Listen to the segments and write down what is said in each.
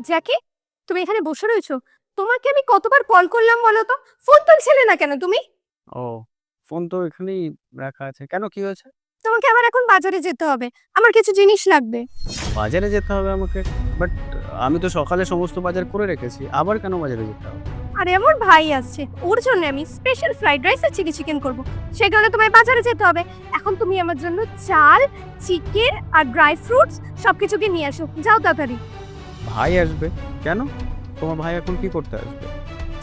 জ্যাকি, তুমি এখানে বসে রয়েছো? তোমাকে আমি কতবার কল করলাম বলো তো? ফোন তুলছিলে না কেন তুমি? ও, ফোন তো এখানেই রাখা আছে। কেন, কি হয়েছে? তোমাকে আবার এখন বাজারে যেতে হবে। আমার কিছু জিনিস লাগবে। বাজারে যেতে হবে আমাকে? বাট আমি তো সকালে সমস্ত বাজার করে রেখেছি। আবার কেন বাজারে যেতে হবে? আরে আমার ভাই আসছে, ওর জন্য আমি স্পেশাল ফ্রাইড রাইস আর চিলি চিকেন করব। সেই কারণে তোমায় বাজারে যেতে হবে। এখন তুমি আমার জন্য চাল, চিকেন আর ড্রাই ফ্রুটস সবকিছুকে নিয়ে আসো। যাও তাড়াতাড়ি। ভাই আসবে? কেন? তোমার ভাই এখন কি করতে আসবে?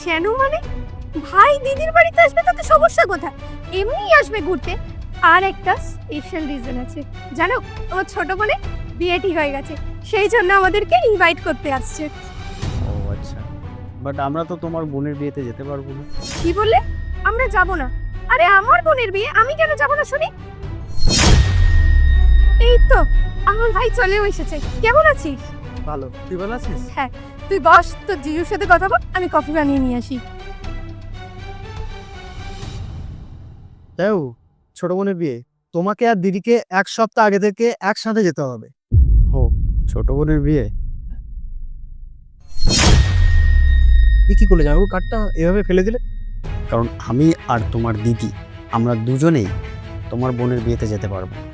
কেন মানে? ভাই দিদির বাড়িতে আসবে তাতে সমস্যা কোথায়? এমনিই আসবে ঘুরতে। আর একটা স্পেশাল রিজন আছে। জানো, আমার ছোট বোনের বিয়ে ঠিক হয়ে গেছে। সেই জন্য আমাদেরকে ইনভাইট করতে আসছে। ও আচ্ছা। বাট আমরা তো তোমার বোনের বিয়েতে যেতে পারবো না। কি বললে? আমরা যাব না? আরে আমার বোনের বিয়ে, আমি কেন যাব না শুনি? এই তো আমার ভাই চলেও এসেছে। কেমন আছিস? ভালো, তুই ভালো আছিস? হ্যাঁ, তুই বস, তোর জিজুর সাথে কথা বল, আমি কফি বানিয়ে নিয়ে আসি। তাই ছোট বোনের বিয়ে, তোমাকে আর দিদিকে ১ সপ্তাহ আগে থেকে একসাথে যেতে হবে। ও, ছোট বোনের বিয়ে? কি করলে জামাইবাবু, কার্ডটা এভাবে ফেলে দিলে? কারণ আমি আর তোমার দিদি, আমরা দুজনেই তোমার বোনের বিয়েতে যেতে পারবো না।